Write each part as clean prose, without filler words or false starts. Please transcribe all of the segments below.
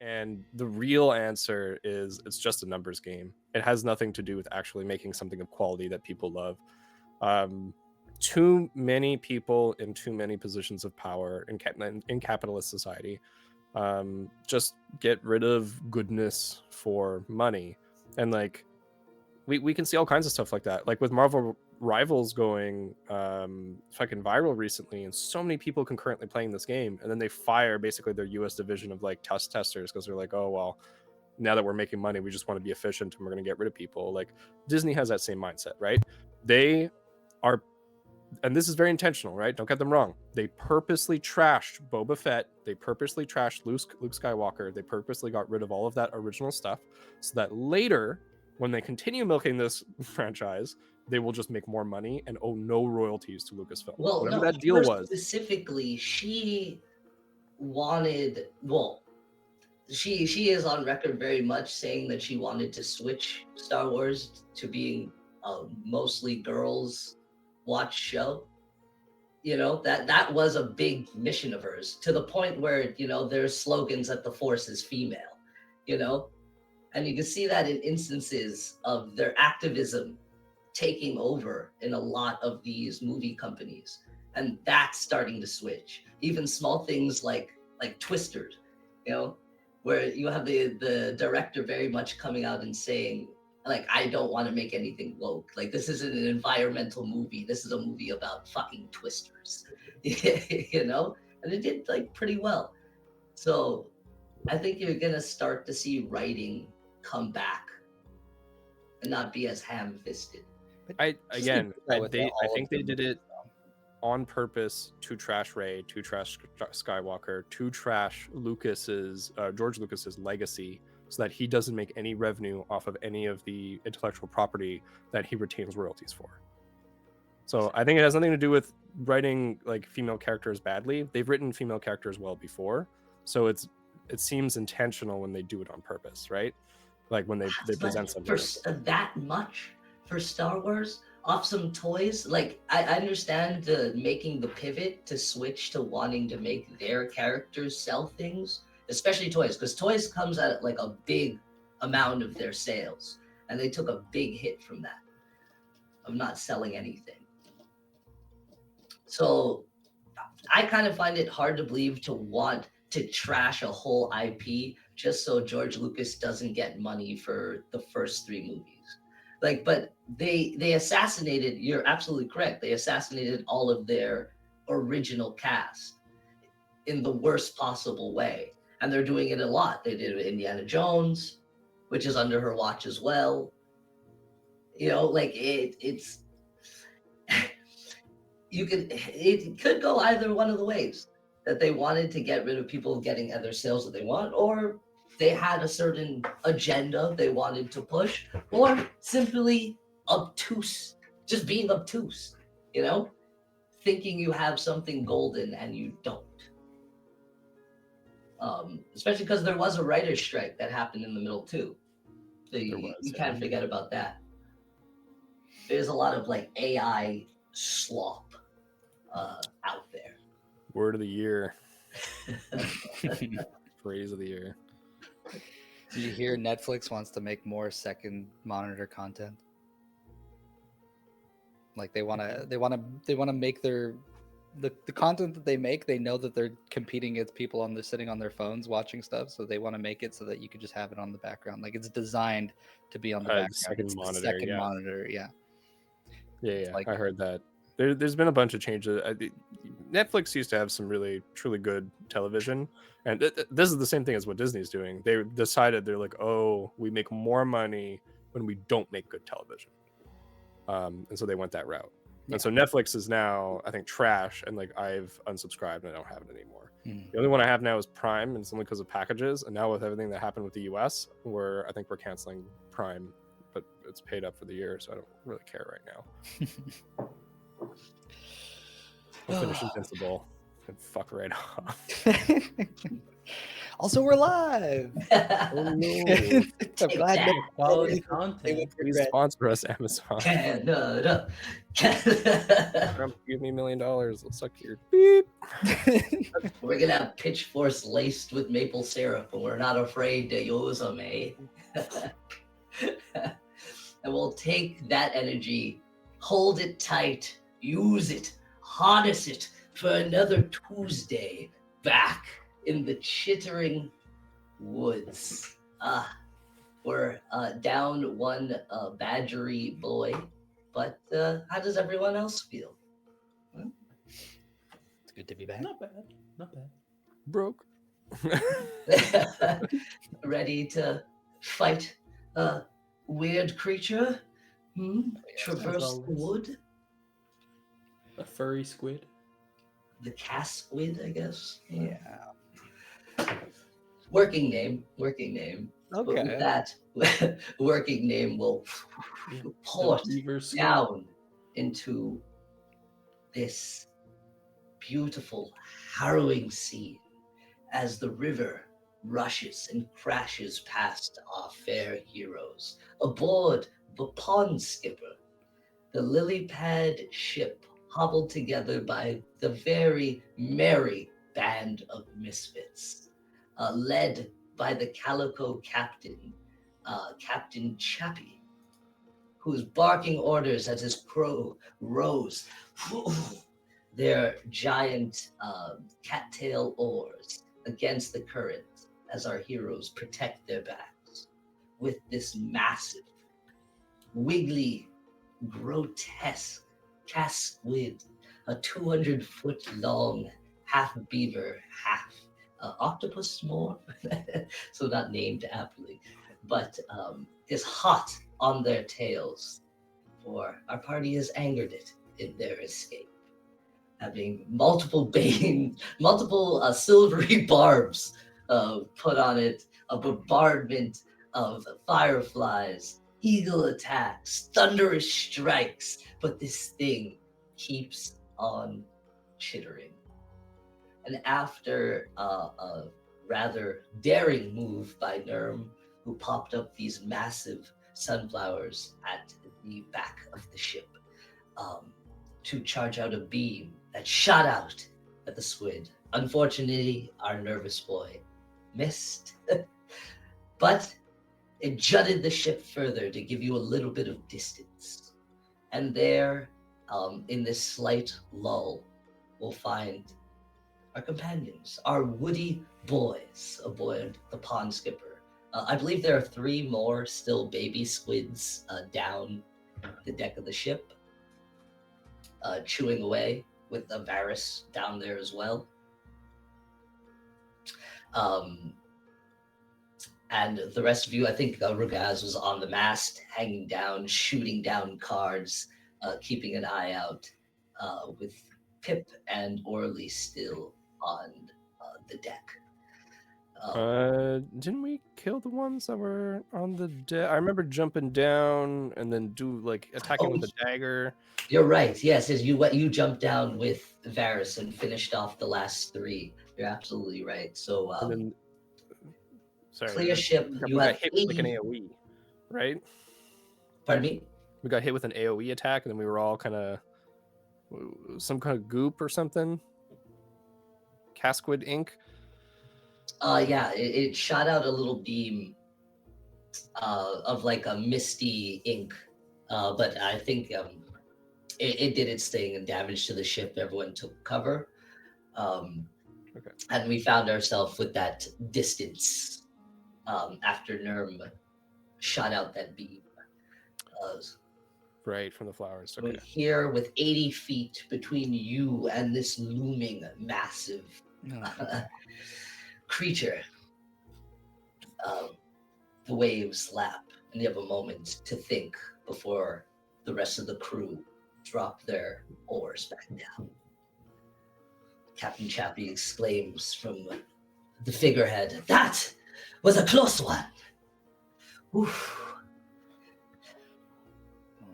And the real answer is it's just a numbers game. It has nothing to do with actually making something of quality that people love. Too many people in too many positions of power in capitalist society just get rid of goodness for money. And like we can see all kinds of stuff like that, like with Marvel Rivals going fucking viral recently, and so many people concurrently playing this game, and then they fire basically their US division of like testers because they're like, oh well, now that we're making money, we just want to be efficient and we're going to get rid of people. Like Disney has that same mindset, right? They are, and this is very intentional, right? Don't get them wrong. They purposely trashed Boba Fett. They purposely trashed Luke Skywalker. They purposely got rid of all of that original stuff so that later, when they continue milking this franchise, they will just make more money and owe no royalties to Lucasfilm. Well, whatever no, that deal was. Specifically, she wanted, well, she is on record very much saying that she wanted to switch Star Wars to being a mostly girls watch show. You know, that was a big mission of hers, to the point where, you know, there's slogans that the Force is female, you know, and you can see that in instances of their activism taking over in a lot of these movie companies, and that's starting to switch. Even small things like Twisters, you know, where you have the director very much coming out and saying, like, I don't want to make anything woke. Like, this isn't an environmental movie. This is a movie about fucking Twisters, you know? And it did, like, pretty well. So I think you're going to start to see writing come back and not be as ham-fisted. I think they did it on purpose to trash Rey, to trash Skywalker, to trash George Lucas's legacy, so that he doesn't make any revenue off of any of the intellectual property that he retains royalties for. So I think it has nothing to do with writing like female characters badly. They've written female characters well before, so it seems intentional when they do it on purpose, right? Like when they present something for that much for Star Wars off some toys. Like I understand making the pivot to switch to wanting to make their characters sell things, especially toys, because toys comes at like a big amount of their sales, and they took a big hit from that, of not selling anything. So I kind of find it hard to believe to want to trash a whole IP just so George Lucas doesn't get money for the first 3 movies. Like, but they assassinated, you're absolutely correct, they assassinated all of their original cast in the worst possible way. And they're doing it a lot. They did it with Indiana Jones, which is under her watch as well. You know, like it's it could go either one of the ways, that they wanted to get rid of people getting other sales that they want, or they had a certain agenda they wanted to push, or simply obtuse, just being obtuse, you know, thinking you have something golden and you don't. Especially because there was a writer's strike that happened in the middle too. So you can't forget about that. There's a lot of like AI slop out there. Word of the year. Phrase of the year. Did you hear Netflix wants to make more second monitor content? Like they want to make their the content that they make. They know that they're competing against people sitting on their phones watching stuff, so they want to make it so that you could just have it on the background. Like it's designed to be on the background. Second monitor, second monitor, yeah. Yeah, like, I heard that. There's been a bunch of changes. Netflix used to have some really, truly good television. And this is the same thing as what Disney's doing. They decided, they're like, oh, we make more money when we don't make good television. And so they went that route. Yeah. And so Netflix is now, I think, trash. And like I've unsubscribed and I don't have it anymore. The only one I have now is Prime, and it's only because of packages. And now with everything that happened with the US, I think we're canceling Prime, but it's paid up for the year, so I don't really care right now. I'll finish Invincible and fuck right off. Also, we're live. Oh no! I'm Take glad that. nobody Quality they content. would Please regret. sponsor us, Amazon. Canada. Trump, give me $1 million. Let's suck your beep. We're gonna have pitchforks laced with maple syrup, and we're not afraid to use them, eh? And we'll take that energy, hold it tight, use it, harness it for another Tuesday back in the Chittering Woods. We're down one badgery boy, but how does everyone else feel? It's good to be back. Not bad. Not bad. Broke. Ready to fight a weird creature? Traverse the always. wood? A furry squid. The Casquid, I guess. Yeah. Working name. But with Okay. that working name will Yeah. port The beaver squid. down into this beautiful, harrowing scene as the river rushes and crashes past our fair heroes. Aboard the pond skipper, the lily pad ship hobbled together by the very merry band of misfits, led by the calico captain, Captain Chappie, who's barking orders as his crew rows their giant cattail oars against the current as our heroes protect their backs with this massive, wiggly, grotesque Casquid, a 200-foot long half beaver, half octopus more, so not named aptly, but is hot on their tails, for our party has angered it in their escape, having multiple silvery barbs put on it, a bombardment of fireflies, eagle attacks, thunderous strikes, but this thing keeps on chittering. And after a rather daring move by Nerm, who popped up these massive sunflowers at the back of the ship to charge out a beam that shot out at the squid. Unfortunately, our nervous boy missed, but it jutted the ship further to give you a little bit of distance. And there, in this slight lull, we'll find our companions, our woody boys aboard the pond skipper. I believe there are 3 more still baby squids down the deck of the ship, chewing away with the Varus down there as well. And the rest of you, I think Rugaz was on the mast, hanging down, shooting down cards, keeping an eye out, with Pip and Orly still on the deck. Didn't we kill the ones that were on the deck? I remember jumping down and then attacking with a dagger. You're right. Yes, as you jumped down with Varus and finished off the last 3. You're absolutely right. So And then, sorry, clear ship. we You got have hit with like an 80. AoE, right? Pardon me? We got hit with an AoE attack, and then we were all kind of some kind of goop or something. Casquid ink. Yeah, it shot out a little beam of like a misty ink, but I think it did its thing and damage to the ship. Everyone took cover, Okay. and we found ourselves with that distance after Nerm shot out that beam. Right, from the flowers. We're Okay. here with 80 feet between you and this looming massive creature. The waves lap, and you have a moment to think before the rest of the crew drop their oars back down. Captain Chappie exclaims from the figurehead, "That was a close one." Oof.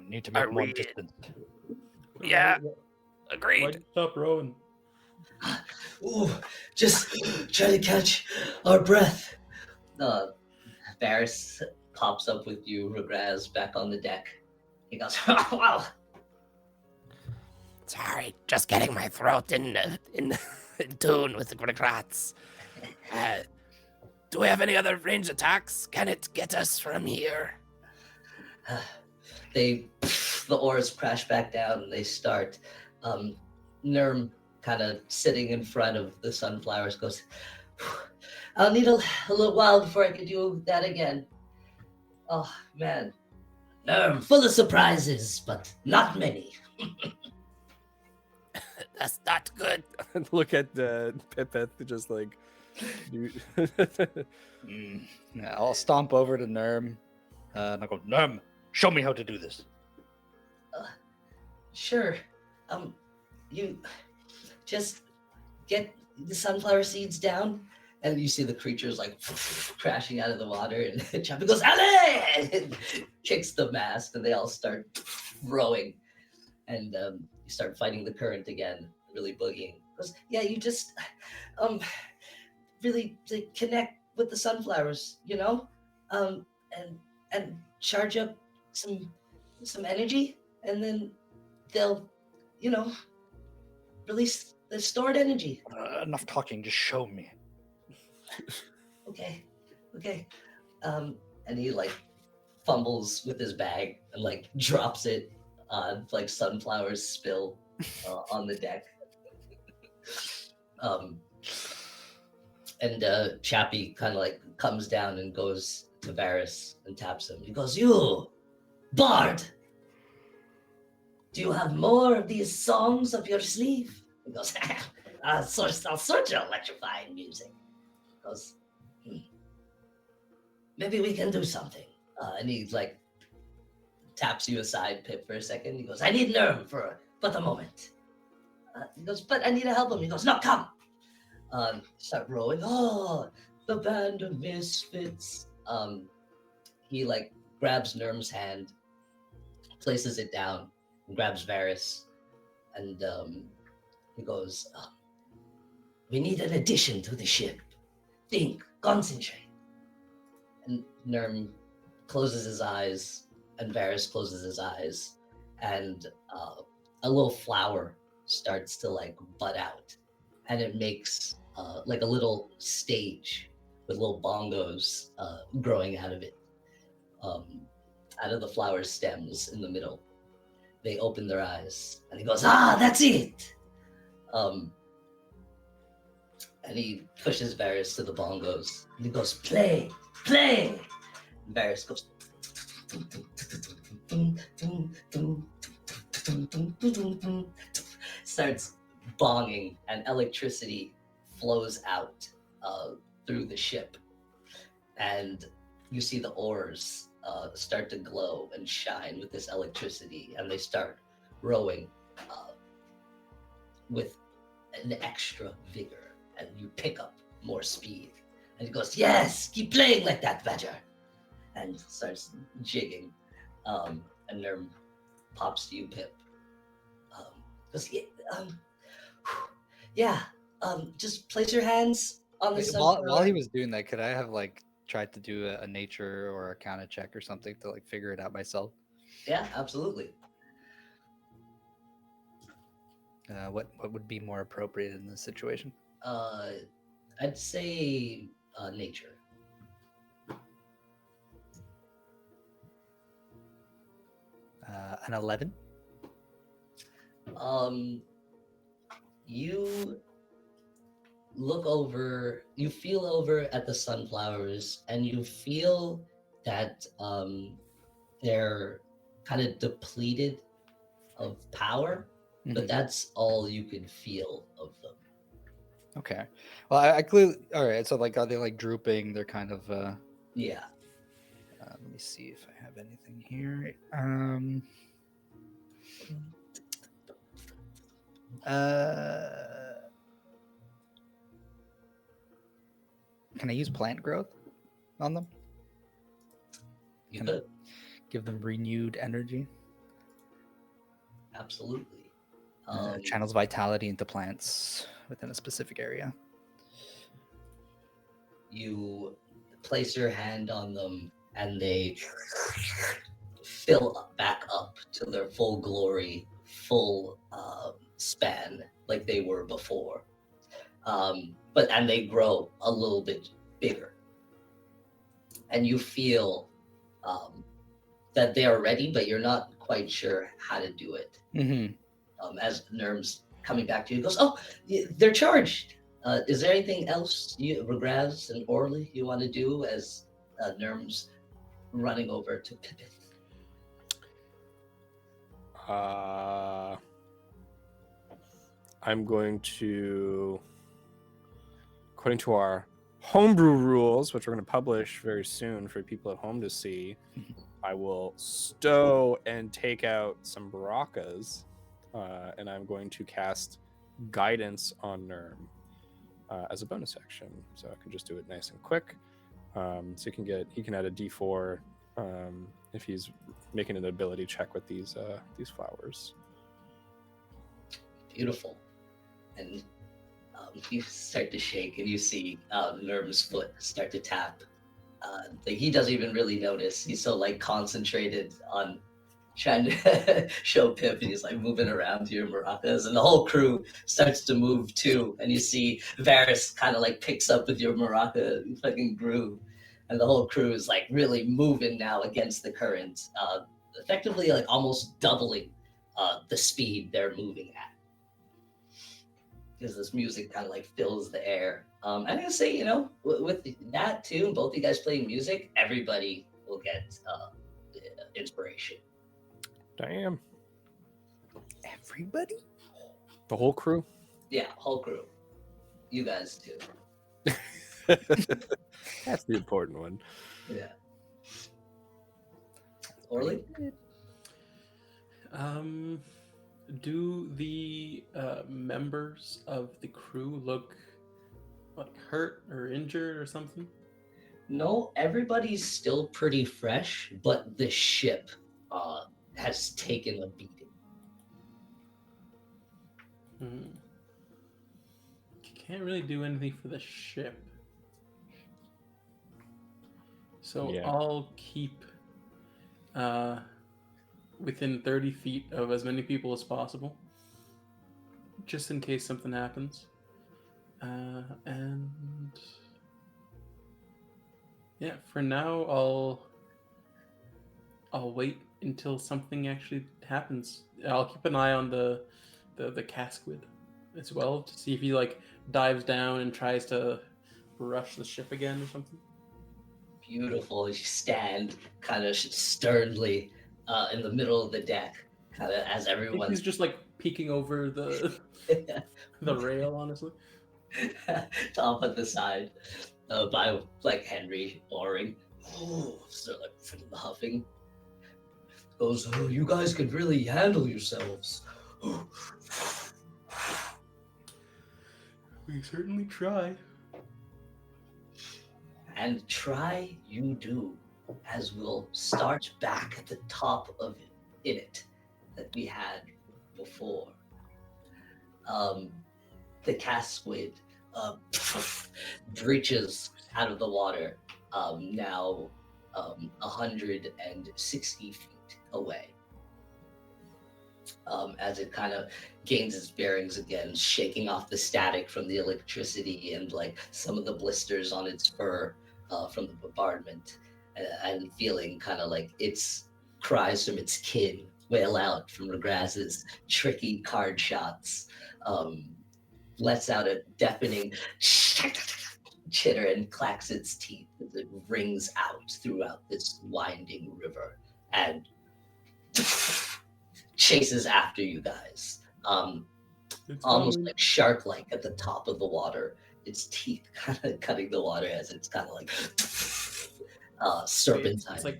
Need to make more distance. Yeah, agreed. Why'd you stop rowing? Ooh, just try to catch our breath. Varys pops up with you, Regraz, back on the deck. He goes, wow. Sorry, just getting my throat in tune with the Grats. Do we have any other range attacks? Can it get us from here? The oars crash back down and they start. Nurm, kind of sitting in front of the sunflowers, goes, I'll need a little while before I can do that again. Oh, man. Nurm, full of surprises, but not many. That's not good. Look at Pipith, just like. Yeah, I'll stomp over to Nurm, and I'll go, Nurm, show me how to do this. Sure. You just get the sunflower seeds down, and you see the creatures like crashing out of the water, and Chappie goes, Ale! And kicks the mast, and they all start rowing, and you start fighting the current again, really boogieing. Goes, yeah, you just really like, connect with the sunflowers, you know, and charge up some energy, and then they'll, you know, release the stored energy. Enough talking, just show me. Okay. And he like fumbles with his bag and like drops it on like sunflowers spill on the deck. And Chappie kind of like comes down and goes to Varys and taps him. He goes, you, Bard, do you have more of these songs up your sleeve? He goes, all sorts of electrifying music. He goes, maybe we can do something. And he like taps you aside, Pip, for a second. He goes, I need Nurm for but a moment. He goes, but I need to help him. He goes, no, come. Start rowing. Oh, the band of misfits. He like grabs Nurm's hand, places it down, and grabs Varys, and he goes, we need an addition to the ship. Think, concentrate. And Nurm closes his eyes, and Varys closes his eyes, and a little flower starts to like bud out, and it makes like a little stage with little bongos growing out of it, out of the flower stems in the middle. They open their eyes, and he goes, that's it. And he pushes Varys to the bongos, and he goes, play. And Varys goes, starts bonging, and electricity flows out through the ship, and you see the oars start to glow and shine with this electricity, and they start rowing with an extra vigor, and you pick up more speed. And he goes, yes, keep playing like that, Badger, and starts jigging. And Nurm pops to you, Pip. Goes, just place your hands on the sunflower. While he was doing that, could I have like tried to do a nature or a arcana check or something to like figure it out myself? Yeah, absolutely. What would be more appropriate in this situation? I'd say nature. An 11. You look over, you feel over at the sunflowers, and you feel that they're kind of depleted of power, but that's all you can feel of them. Okay. Well, I clearly. All right. So, like, are they like drooping? They're kind of. Yeah. Let me see if I have anything here. Can I use plant growth on them? You Can I could. give them renewed energy? Absolutely. Channels vitality into plants within a specific area. You place your hand on them, and they fill back up to their full glory, full span like they were before. And they grow a little bit bigger, and you feel that they are ready, but you're not quite sure how to do it. Mm-hmm. As Nerm's coming back to you, goes, "Oh, they're charged. Is there anything else Regraz and Orly, you want to do?" As Nerm's running over to Pippin. I'm going to, according to our homebrew rules, which we're going to publish very soon for people at home to see, I will stow and take out some baracas, and I'm going to cast guidance on Nerm as a bonus action. So I can just do it nice and quick. So he can add a D4 if he's making an ability check with these flowers. Beautiful. And you start to shake, and you see Nerm's foot start to tap. He doesn't even really notice. He's so concentrated on trying to show Pip, and he's moving around your maracas, and the whole crew starts to move too. And you see Varys kind of picks up with your maraca fucking groove, and the whole crew is really moving now against the current, effectively almost doubling the speed they're moving at. Because this music kind of fills the air. I'm gonna say, with that too, both you guys playing music, everybody will get inspiration. Damn. Everybody? The whole crew? Yeah, whole crew. You guys too. That's the important one. Yeah. Orly? Do the members of the crew look hurt or injured or something? No, everybody's still pretty fresh, but the ship has taken a beating. Can't really do anything for the ship. So Yeah. I'll keep within 30 feet of as many people as possible, just in case something happens. And yeah, for now I'll wait until something actually happens. I'll keep an eye on the Casquid as well to see if he dives down and tries to rush the ship again or something. Beautiful. You stand kind of sternly in the middle of the deck, kind of as everyone. He's just peeking over the rail, honestly. Off at the side, by Henry oaring. So huffing. Goes, "Oh, you guys could really handle yourselves." We certainly try. And try you do, as we'll start back at the top of it that we had before. The Casquid breaches out of the water, now 160 feet away. As it kind of gains its bearings again, shaking off the static from the electricity and some of the blisters on its fur from the bombardment, and feeling kind of its cries from its kin wail out from Regraz's tricky card shots. Lets out a deafening chitter and clacks its teeth as it rings out throughout this winding river and chases after you guys. Almost shark-like at the top of the water. Its teeth kind of cutting the water as it's kind of serpentine. It's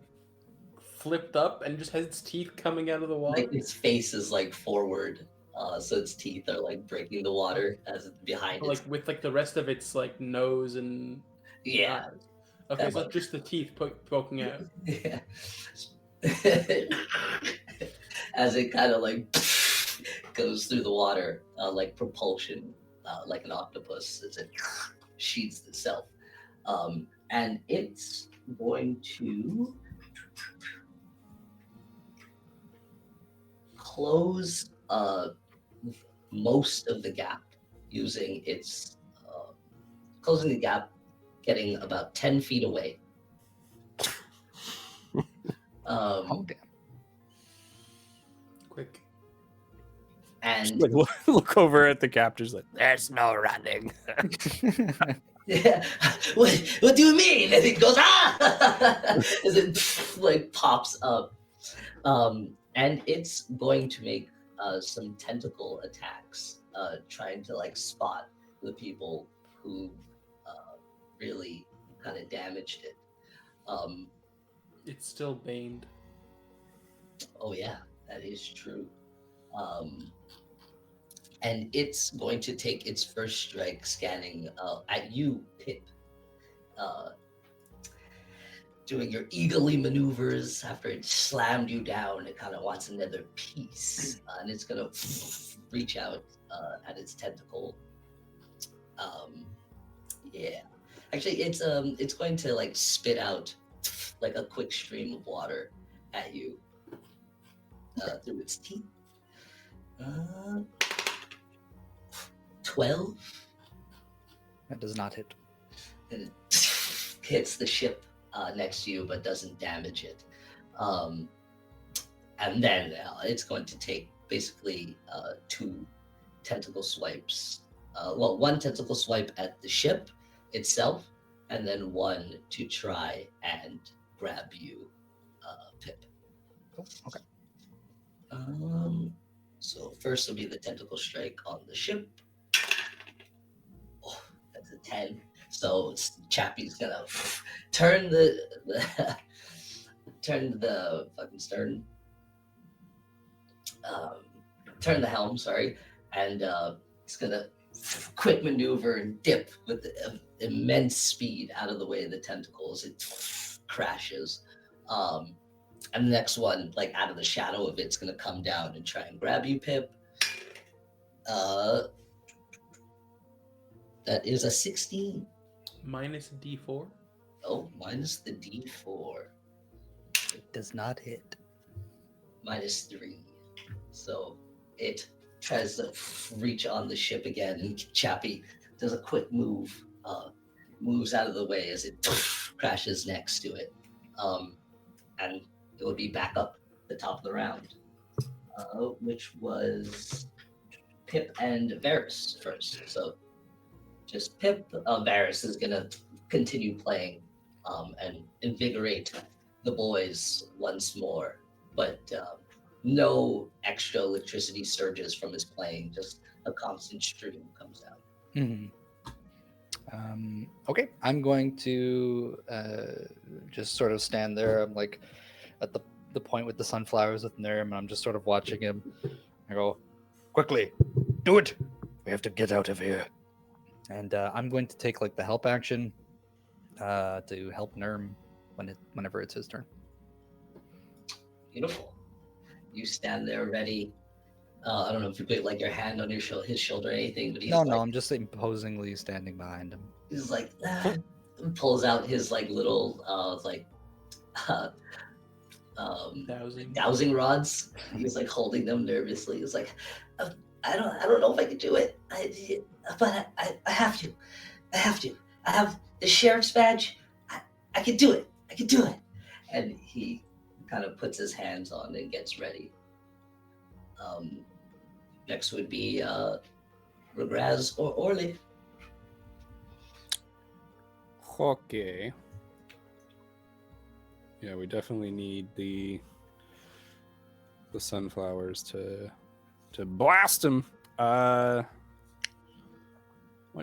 flipped up and just has its teeth coming out of the water. Its face is forward. So its teeth are breaking the water as it's behind it. With the rest of its nose and yeah. eyes. Okay, so just the teeth poking out. Yeah. As it kind of goes through the water like propulsion, like an octopus as it sheathes itself. And it's going to close most of the gap using its closing the gap, getting about 10 feet away. Oh damn! Quick. And Like look over at the captors like, There's no running. yeah, what do you mean? And it goes as it like pops up, and it's going to make some tentacle attacks, trying to like spot the people who really kind of damaged it. It's still baned. Oh yeah, that is true. And it's going to take its first strike, scanning at you, Pip. Doing your eagerly maneuvers after it slammed you down. It kind of wants another piece, and it's gonna reach out at its tentacle. Yeah, actually, it's going to like spit out like a quick stream of water at you through its teeth. 12. That does not hit. And it hits the ship next to you, but doesn't damage it. And then it's going to take basically 2 tentacle swipes. One tentacle swipe at the ship itself, and then one to try and grab you, Pip. Oh, okay. So first will be the tentacle strike on the ship. Oh, that's a 10. So Chappie's gonna turn the fucking stern, turn the helm, sorry, and he's gonna quick maneuver and dip with immense speed out of the way of the tentacles. It crashes. And the next one, like out of the shadow of it's gonna come down and try and grab you, Pip. That is a 16. Minus D4. Oh, minus the D4. It does not hit. Minus 3. So it tries to reach on the ship again, and Chappie does a quick move, moves out of the way as it crashes next to it. And it would be back up the top of the round, which was Pip and Varys first. So just Pip. Varys is going to continue playing and invigorate the boys once more, but no extra electricity surges from his playing, just a constant stream comes out. Okay, I'm going to just sort of stand there. I'm like at the point with the sunflowers with Nirm, and I'm just sort of watching him. I go, quickly, do it. We have to get out of here. And I'm going to take like the help action to help Nirm whenever it's his turn. Beautiful. You stand there ready. I don't know if you put like your hand on his shoulder or anything, but he's No, like, I'm just imposingly standing behind him. he's like pulls out his like little dowsing rods. He's like holding them nervously. He's like, I don't know if I can do it, but I have to. I have the sheriff's badge. I can do it. And he kind of puts his hands on and gets ready. Next would be Regraz or Orly. okay. Yeah, we definitely need the sunflowers to blast him. What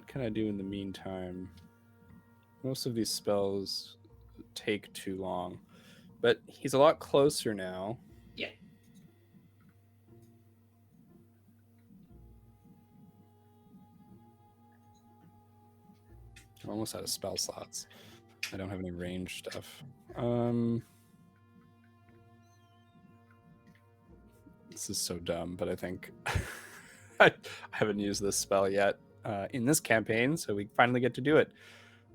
can I do in the meantime? Most of these spells take too long, but he's a lot closer now. Yeah. I'm almost out of spell slots. I don't have any range stuff. This is so dumb, but I think I haven't used this spell yet in this campaign, so we finally get to do it.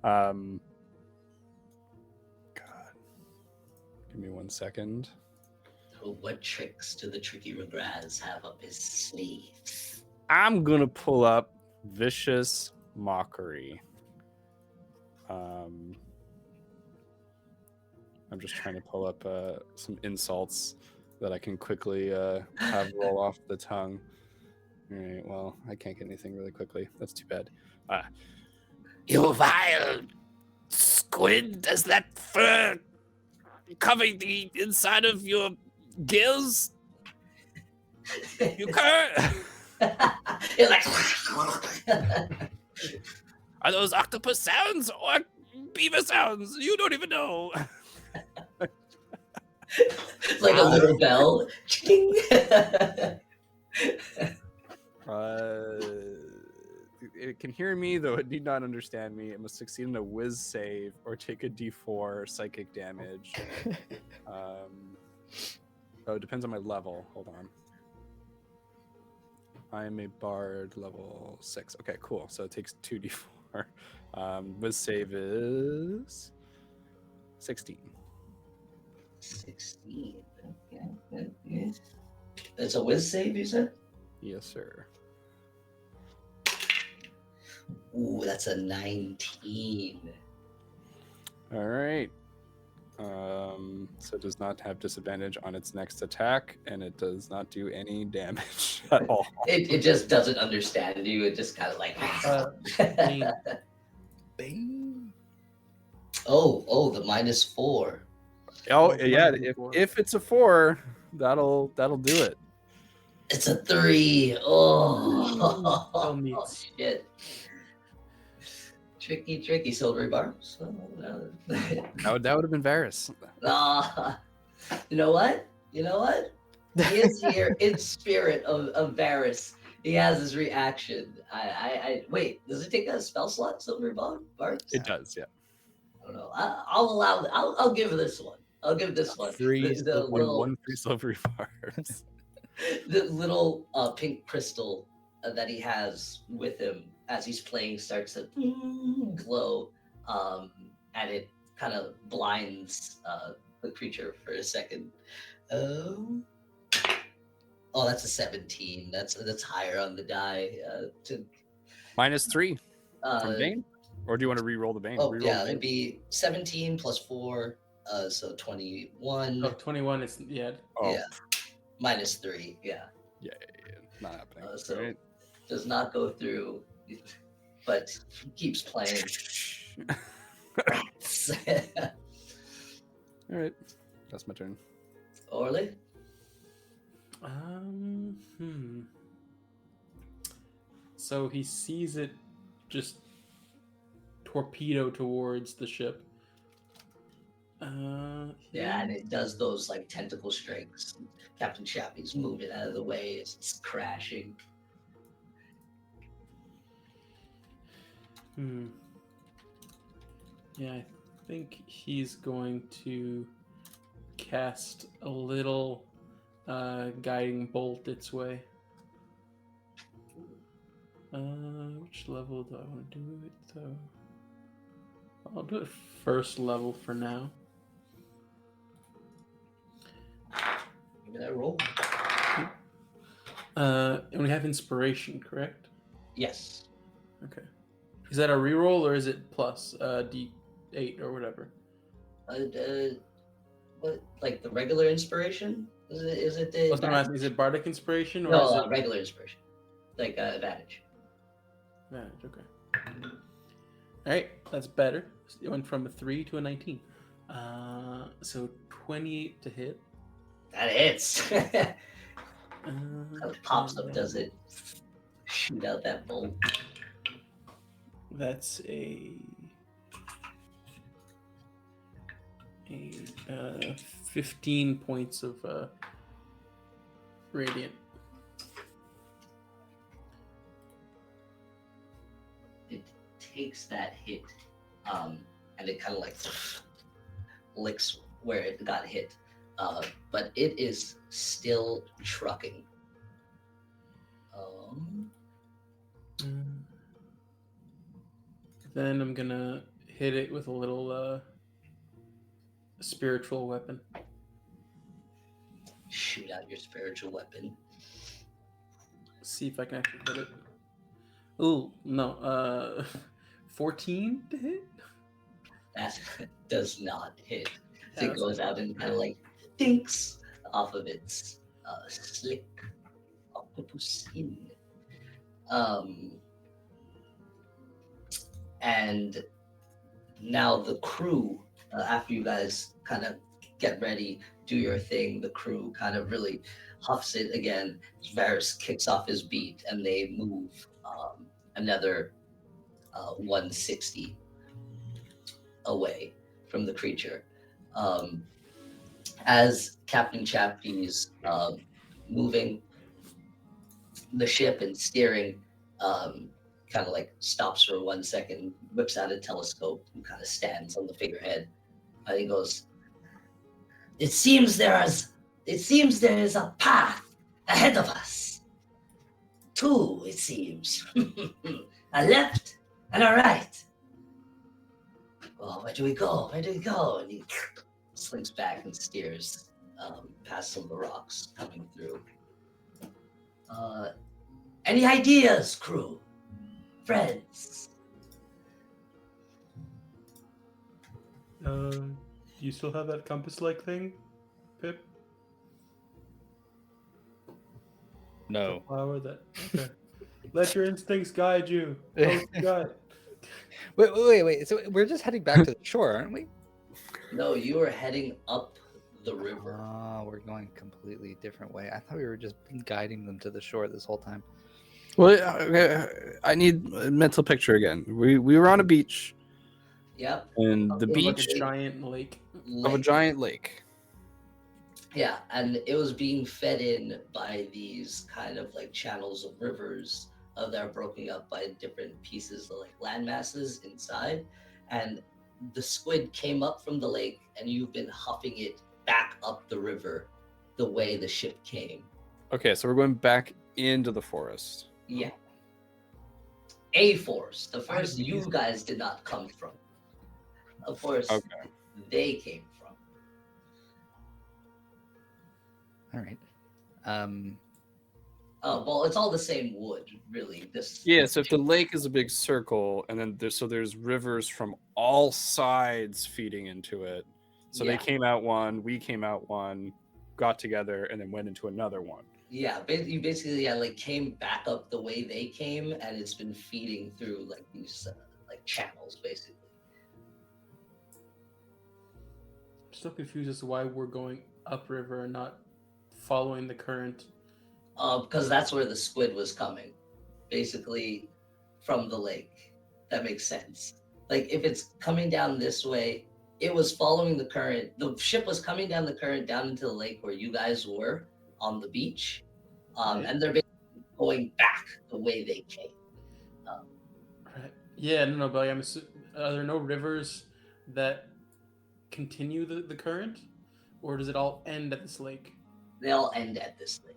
God, give me 1 second. Oh, what tricks do the tricky Regraz have up his sleeves? I'm gonna pull up Vicious Mockery. I'm just trying to pull up some insults that I can quickly have roll off the tongue. All right, well, I can't get anything really quickly. That's too bad. You vile squid, does that fur cover the inside of your gills? You cur! You're like, Are those octopus sounds or beaver sounds? You don't even know. it's like a little bell. Ching. It can hear me, though it need not understand me. It must succeed in a whiz save or take a d4 psychic damage. It depends on my level. Hold on. I am a bard level 6. Okay, cool. So it takes 2d4. Whiz save is 16. 16. Okay. It's a whiz save, you said? Yes, sir. Ooh, that's a 19. All right. So it does not have disadvantage on its next attack, and it does not do any damage at all. It just doesn't understand you. It just kind of like. Bang. Oh, the -4. Oh Oh, yeah, minus four. if it's a 4, that'll do it. It's a 3. Spell Oh, meets. shit. Tricky, silvery barbs. That would have been Varys. You know what? He is here in spirit of Varys. He has his reaction. I wait. Does it take a spell slot, silvery barbs? It does, yeah. I don't know. I'll give this one. I'll give this one. Free The little, One free silvery barbs. the little pink crystal that he has with him as he's playing starts to glow, and it kind of blinds the creature for a second. Oh, that's a 17. That's higher on the die. -3 Uh, from Bane? Or do you want to re-roll the Bane? Oh Re-roll yeah, the it'd Bane. be 17 plus 4, so 21. Oh, 21 is, yeah. Oh, Yeah, -3. Yeah, yeah, not happening. so Right. does not go through, but keeps playing. All right, that's my turn. Orly? So he sees it just torpedo towards the ship. Yeah, and it does those like tentacle strikes. Captain Chappie's moving out of the way as it's crashing. Yeah, I think he's going to cast a little guiding bolt its way. Which level do I want to do it though? I'll do it first level for now. Give me that roll. And we have inspiration, correct? Yes. Okay. Is that a reroll or is it plus D8 or whatever? What, like the regular inspiration? Is it the That's what I'm asking. Is it bardic inspiration or is no, it regular inspiration? Like advantage. advantage? Okay. All right, that's better. It went from a 3 to a 19. So 28 to hit. That hits. Pops up, and does it? Shoot out that bolt. That's a 15 points of radiant. It takes that hit, and it kind of like licks where it got hit, but it is still trucking. Then I'm gonna hit it with a little spiritual weapon. Shoot out your spiritual weapon. See if I can actually hit it. Ooh, no. 14 to hit? That does not hit. So Yeah, it goes out and kind of like dinks off of its slick octopus skin. And now the crew, after you guys kind of get ready, do your thing, the crew kind of really huffs it again. Varys kicks off his beat and they move another 160 away from the creature. As Captain Chappie's moving the ship and steering, kind of like stops for 1 second, whips out a telescope, and kind of stands on the figurehead. And he goes, "It seems there is a path ahead of us. Two, it seems. A left and a right. Oh, where do we go? Where do we go?" And he slinks back and steers past some of the rocks coming through. Any ideas, crew? Friends? You still have that compass-like thing, Pip? No. Power that. Okay. Let your instincts guide you. Oh, God. Wait. So we're just heading back to the shore, aren't we? No, you are heading up the river. Oh, we're going a completely different way. I thought we were just guiding them to the shore this whole time. Well, okay, I need a mental picture again. We were on a beach, Yep. and the Okay, Like beach a giant lake. of a giant lake. Yeah, and it was being fed in by these kind of like channels of rivers that are broken up by different pieces of like land masses inside. And the squid came up from the lake, and you've been huffing it back up the river the way the ship came. Okay, so we're going back into the forest. Yeah. A force, the forest you guys did not come from. Of course, Okay. they came from. All right. Oh, well, it's all the same wood, really. Yeah, so if the lake is a big circle, and then there's rivers from all sides feeding into it. So Yeah. they came out one, we came out one, got together, and then went into another one. Yeah, you basically like came back up the way they came, and it's been feeding through like these like channels, basically. I'm still confused as to why we're going upriver and not following the current. Because that's where the squid was coming, basically from the lake. That makes sense. Like if it's coming down this way, it was following the current. The ship was coming down the current down into the lake where you guys were on the beach, Right. and they're basically going back the way they came. Right. Yeah, no, but are there no rivers that continue the current? Or does it all end at this lake? They all end at this lake.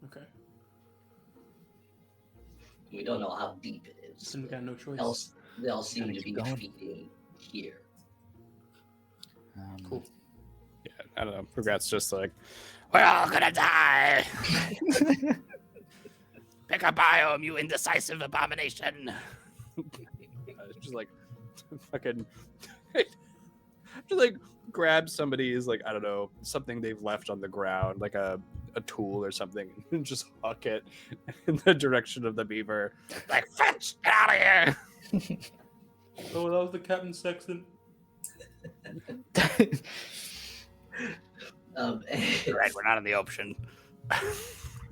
Okay. We don't know how deep it is. So we got no choice. They all seem Gotta to keep be going. feeding here. Cool. Yeah, I don't know. Regret's just like, We're all gonna die. Pick a biome, you indecisive abomination. just like, fucking, just like grab somebody's like, I don't know, something they've left on the ground, like a tool or something, and just huck it in the direction of the beaver. Like, fetch, get out of here. Oh, that was the Captain Sexton. You're right, we're not in the ocean.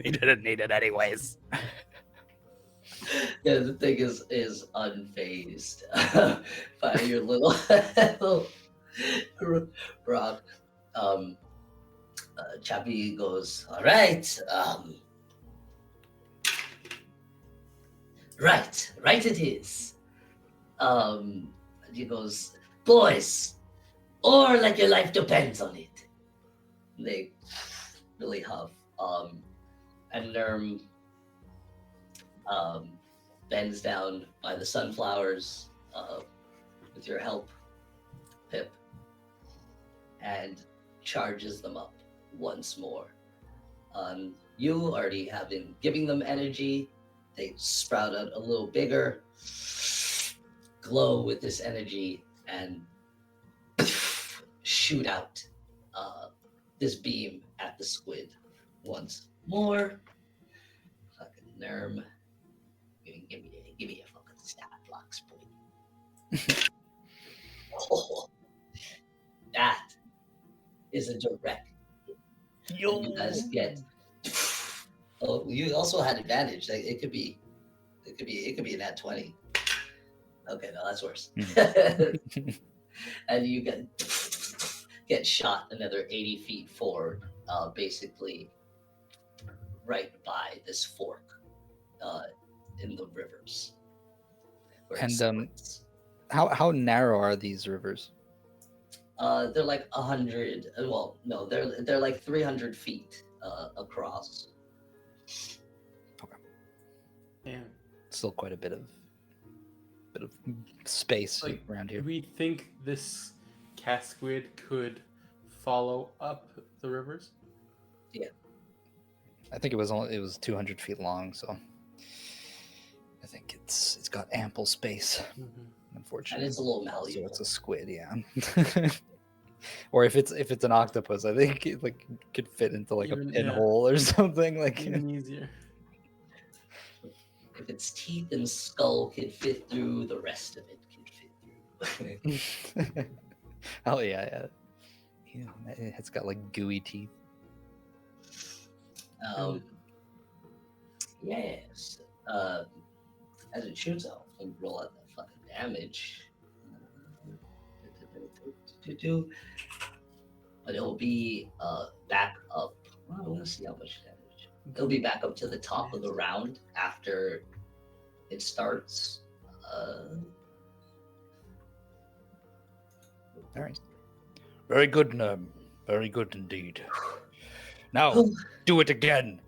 He didn't need it anyways. Yeah, the thing is unfazed by your little rock. Chappie goes, "All right, right it is." He goes, "Boys, or like your life depends on it." They really huff. and Nerm bends down by the sunflowers with your help, Pip, and charges them up once more. You already have been giving them energy. They sprout out a little bigger, glow with this energy, and shoot out this beam at the squid once more. Fucking Nerm. Give me a fucking stat block, squid. Oh, that is a direct hit. And you guys get. Oh, you also had advantage. Like it could be a nat 20. Okay, no, that's worse. And you get shot another 80 feet forward, basically right by this fork in the rivers. where it And splits. how narrow are these rivers? They're like 100. Well, no, they're like 300 feet across. Yeah. Still quite a bit of space Like, around here. do we think this Casquid could follow up the rivers? I think it was 200 feet long, so I think it's got ample space. Mm-hmm. And Unfortunately, it's a little so malleable. it's a squid, yeah. Or if it's an octopus, I think it could fit into like Even- a pinhole or something. Like, Even easier. If its teeth and skull can fit through, the rest of it can fit through. oh yeah. It's got like gooey teeth. Yes. As it shoots out, and roll out that fucking damage. But it'll be back up. Well, I want to see how much damage. It'll be back up to the top of the round after it starts. All right. Very good, Nerm. Very good indeed. Now, do it again.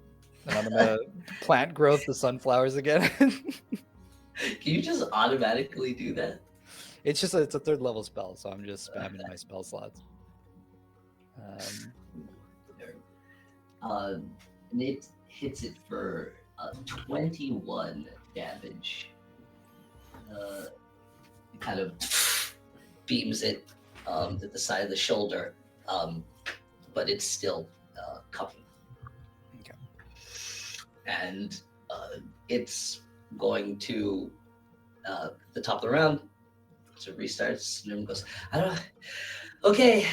And I'm gonna plant growth the sunflowers again. Can you just automatically do that? It's a third level spell, so I'm just spamming my spell slots. And it hits it for 21 damage. It kind of beams it at the side of the shoulder, but it's still coming. Okay. And it's going to the top of the round. So it restarts. And goes, okay,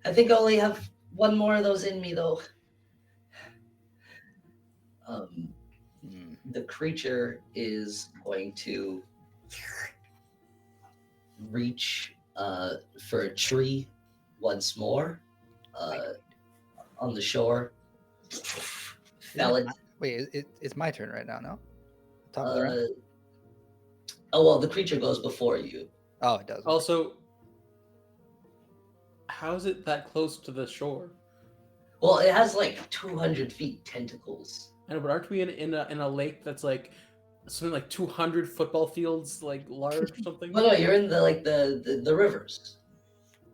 I think I only have one more of those in me, though. The creature is going to reach for a tree once more on the shore. Fell it. Wait, it's my turn right now, no? Top of the round? Oh, well, the creature goes before you. Oh, it does. Also, how is it that close to the shore? Well, it has like 200 feet tentacles. I know, but aren't we in a lake that's like something like 200 football fields, like large or something? No, you're in the rivers.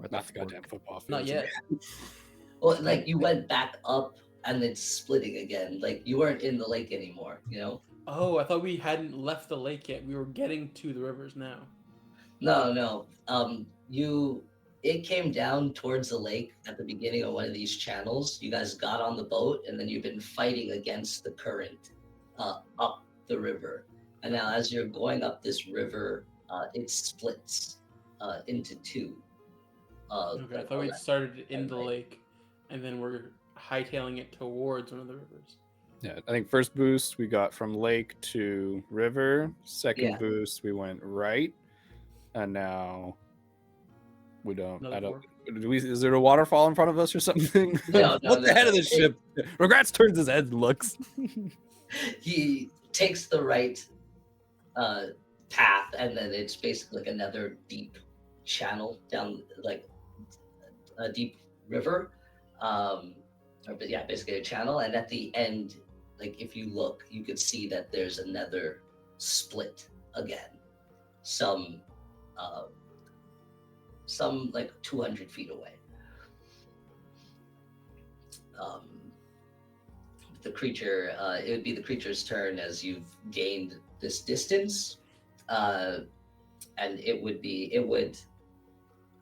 Or Not the goddamn football field. Not yet. Well, like you went back up and it's splitting again. Like you weren't in the lake anymore, you know? Oh, I thought we hadn't left the lake yet. We were getting to the rivers now. No. It came down towards the lake at the beginning of one of these channels. You guys got on the boat and then you've been fighting against the current up the river. And now as you're going up this river, it splits into two. Okay, I thought we started in the lake, and then we're hightailing it towards one of the rivers. Yeah, I think first boost we got from lake to river. Second Yeah. boost we went right, and now we don't. Another I don't. fork? Do we? Is there a waterfall in front of us or something? No, What's the head of the ship? Regrets turns his head and looks. He takes the right path, and then it's basically like another deep channel down, like a deep river. But yeah, basically a channel. And at the end, like if you look, you could see that there's another split again. Some like 200 feet away. The creature, it would be the creature's turn as you've gained this distance, and it would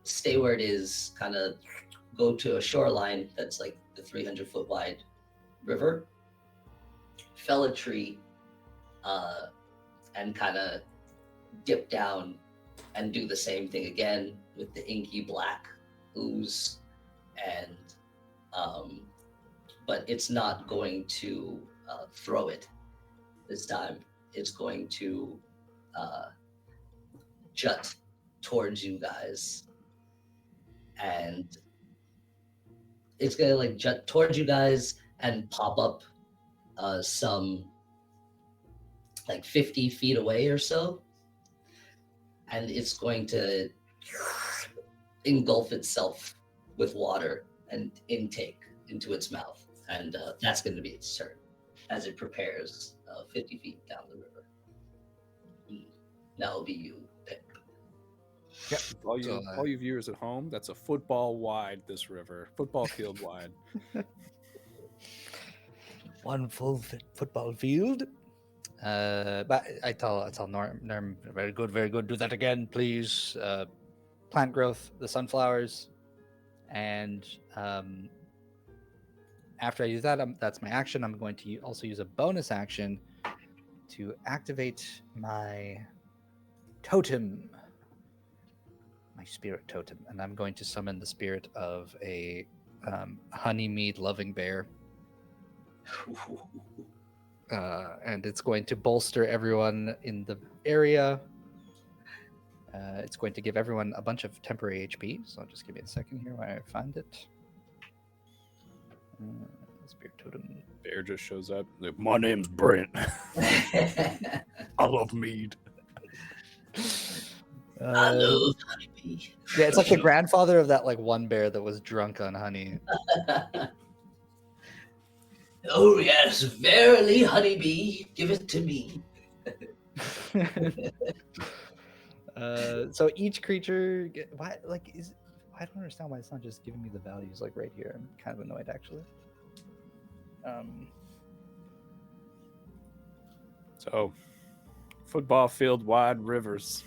stay where it is, kind of go to a shoreline that's like the 300-foot wide river, fell a tree, and kind of dip down and do the same thing again with the inky black ooze, and but it's not going to throw it this time. It's going to jut towards you guys, and it's gonna like jut towards you guys and pop up some like 50 feet away or so, and it's going to engulf itself with water and intake into its mouth, and that's going to be its turn as it prepares 50 feet down the river. Now it'll be you, Pick. Yep. All you viewers at home, that's a football wide, this river. Football field wide. One full football field. But I tell Norm, very good. Do that again, please. Plant growth, the sunflowers, and after I use that, that's my action. I'm going to also use a bonus action to activate my totem, my spirit totem, and I'm going to summon the spirit of a honeymead loving bear. And it's going to bolster everyone in the area. It's going to give everyone a bunch of temporary HP. So just give me a second here while I find it. Spirit totem. Bear just shows up. Like, my name's Brent. I love mead. I love honeybee. Yeah, it's like the grandfather of that like one bear that was drunk on honey. Oh yes, verily, honeybee, give it to me. So each creature, I don't understand why it's not just giving me the values like right here. I'm kind of annoyed actually. So, football field wide rivers.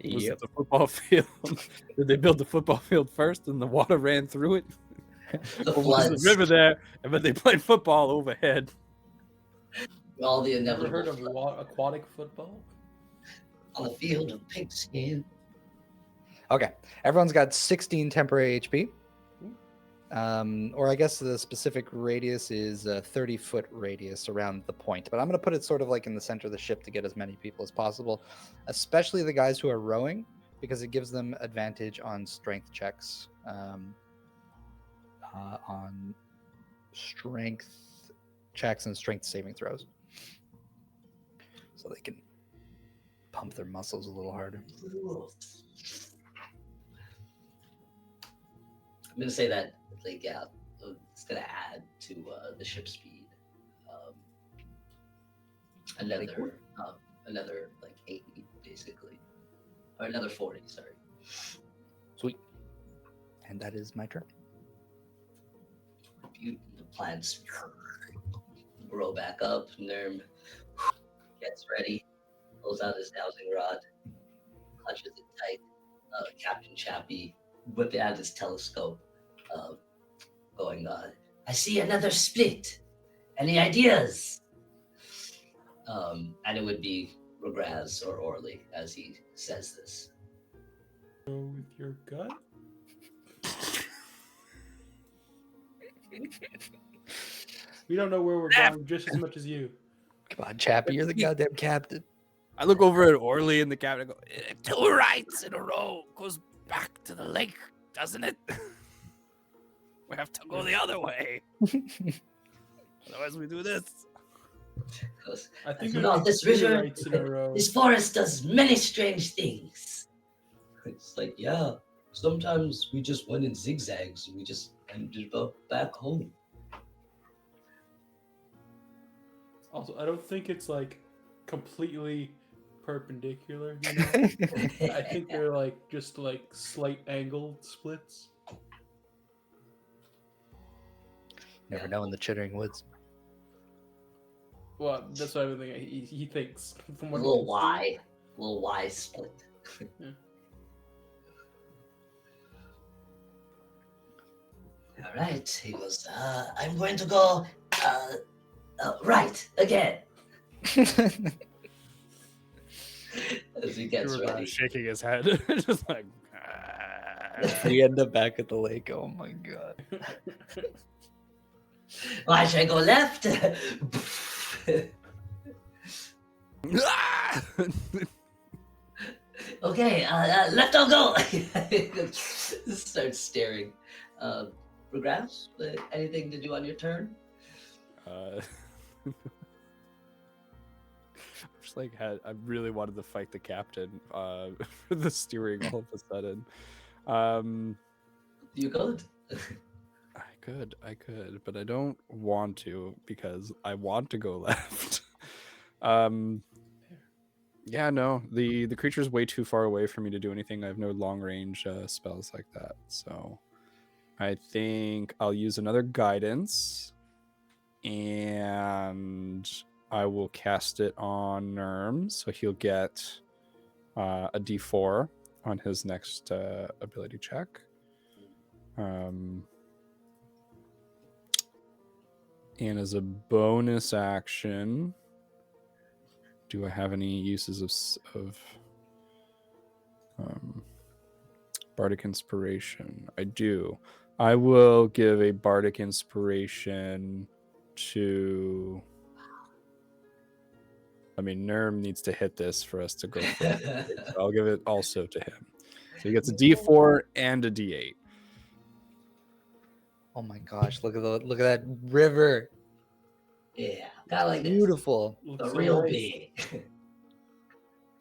Was it the football field? Did they build the football field first and the water ran through it? The Or was floods, the river there, but they played football overhead? all the Ever inevitable heard of floods aquatic football? on the field of pigskin. Okay, everyone's got 16 temporary HP. Or I guess the specific radius is a 30-foot radius around the point. But I'm going to put it sort of like in the center of the ship to get as many people as possible, especially the guys who are rowing, because it gives them advantage on strength checks, on strength checks and strength saving throws. So they can pump their muscles a little harder. I'm gonna say that, like, yeah, it's gonna add to the ship speed. Another like 80, basically, or another 40. Sorry. Sweet. And that is my turn. The plants grow back up. Nerm gets ready, pulls out his dowsing rod, clutches it tight. Captain Chappie whipped out his telescope, going, I see another split. Any ideas? And it would be Regraz or Orly as he says this. Go with your gut? We don't know where we're going just as much as you. Come on, Chappie, you're the goddamn captain. I look over at Orly and the captain and go, 2 rights in a row goes back to the lake, doesn't it? We have to go the other way. Otherwise we do this. I think No, this three river, rights in a row. this forest does many strange things. It's like, yeah, sometimes we just went in zigzags and we just ended up back home. Also, I don't think it's like completely perpendicular. You know, I think they're like just like slight angled splits. Never know in the Chittering Woods. Well, that's what I'm thinking. He thinks from A what little he can Y. A little Y split. Yeah. All right. He goes, I'm going to go right again. As he gets Shurba ready. shaking his head, just like. We end up back at the lake. Oh my god. Why should I go left? Okay, left I'll go. Start staring. Regress? Anything to do on your turn? Just like I really wanted to fight the captain for the steering all of a sudden. You could. I could, but I don't want to because I want to go left. Yeah, no, the creature's way too far away for me to do anything. I have no long range spells like that, so I think I'll use another guidance, and I will cast it on Nerm, so he'll get a D4 on his next ability check. And as a bonus action, do I have any uses of Bardic Inspiration? I do. I will give a Bardic Inspiration to... I mean, Nerm needs to hit this for us to go forward. So I'll give it also to him. So he gets a D4 and a D8. Oh my gosh! Look at that river. Yeah, kind of like this. Beautiful. The Looks so real nice. big.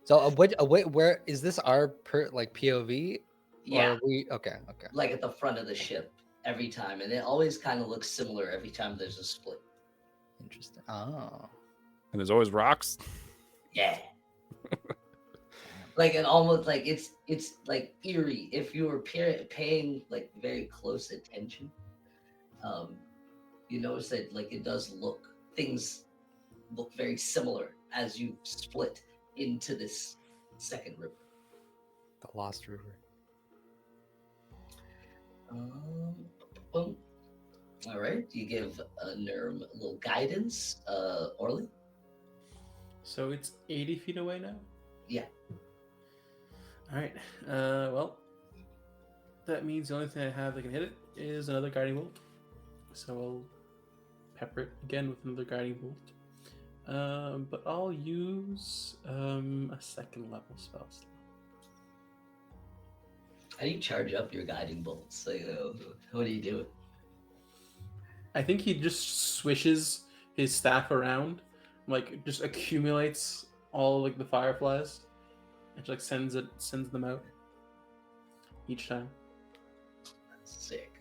So where is this our POV? Or Yeah, are we okay. like at the front of the ship every time, and it always kind of looks similar every time there's a split. Interesting. Oh. And there's always rocks. Yeah. Like it almost like it's like eerie if you were paying like very close attention. You notice that like it does look things look very similar as you split into this second river. The Lost River. Boom. All right, you give Nerm a little guidance, Orly. So it's 80 feet away now? Yeah. All right. Well, that means the only thing I have that can hit it is another guiding bolt. So I'll pepper it again with another guiding bolt. But I'll use a second level spell slot. How do you charge up your guiding bolts? Like, what do you do? I think he just swishes his staff around, like just accumulates all like the fireflies, and like sends them out each time. That's sick.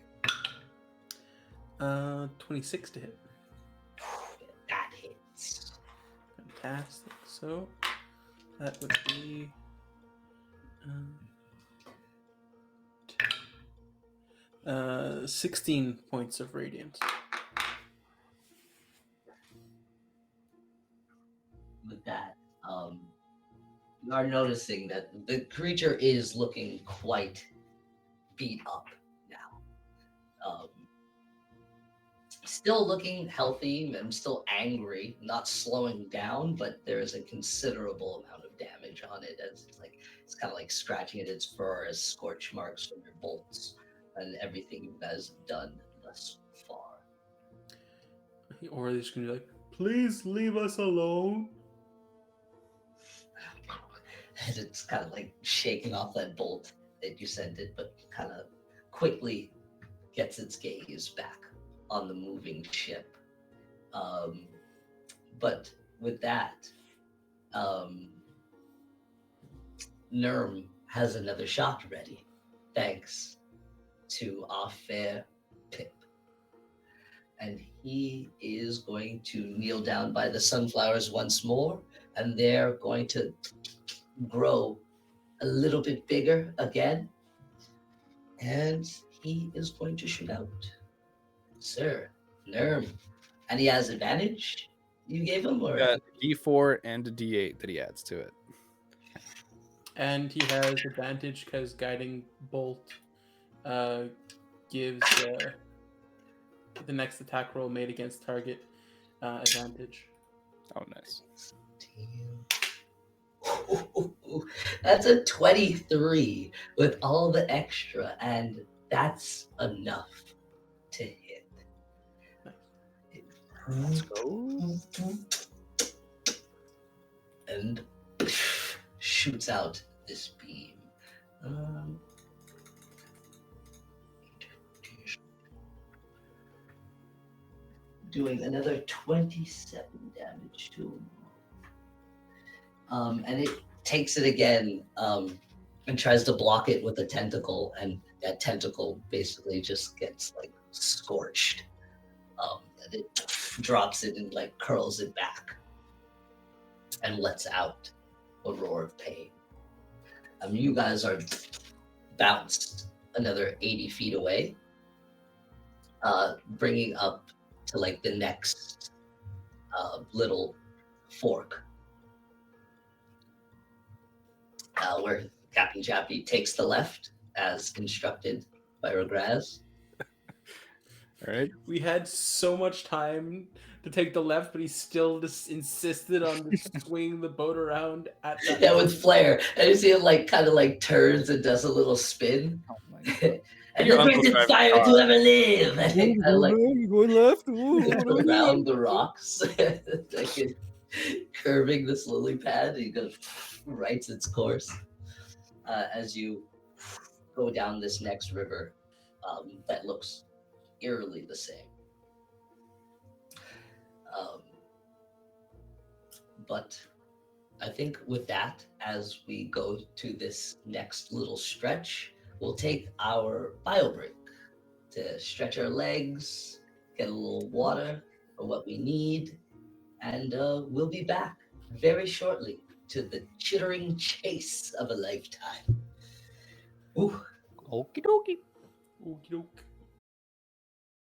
26 to hit. That hits. Fantastic. So that would be 16 points of radiant. With that, you are noticing that the creature is looking quite beat up now. Still looking healthy and still angry, not slowing down, but there is a considerable amount of damage on it as it's kind of like scratching at its fur as scorch marks from your bolts and everything you guys have done thus far. Or they're just gonna be like, please leave us alone. And it's kind of like shaking off that bolt that you sent it, but kind of quickly gets its gaze back on the moving ship. But with that, Nerm has another shot ready, thanks to our fair Pip. and he is going to kneel down by the sunflowers once more, and they're going to grow a little bit bigger again, and he is going to shoot out. Sir, Nerm. And he has advantage you gave him, or Got a D4 and a D8 that he adds to it. And he has advantage because guiding bolt gives the next attack roll made against target advantage. Oh, nice. That's a 23 with all the extra, and that's enough to hit. Let's go. And shoots out this beam. Doing another 27 damage to him. And it takes it again and tries to block it with a tentacle, and that tentacle basically just gets like scorched. And it drops it and like curls it back and lets out a roar of pain. You guys are bounced another 80 feet away, bringing up to like the next little fork, where Captain Chappie takes the left as instructed by Regraz. All right. We had so much time to take the left, but he still just insisted on just swinging the boat around at that. Yeah, with flair. And you see it like kind of like turns and does a little spin. Oh my God. And Your the uncle's greatest driving fire a to car. ever live. And it kind of like Going left. around the rocks, like curving this lily pad. He goes, writes its course as you go down this next river that looks eerily the same. But I think with that, as we go to this next little stretch, we'll take our bio break to stretch our legs, get a little water or what we need, and we'll be back very shortly to the chittering chase of a lifetime. Ooh. Okie dokie. Okey doke.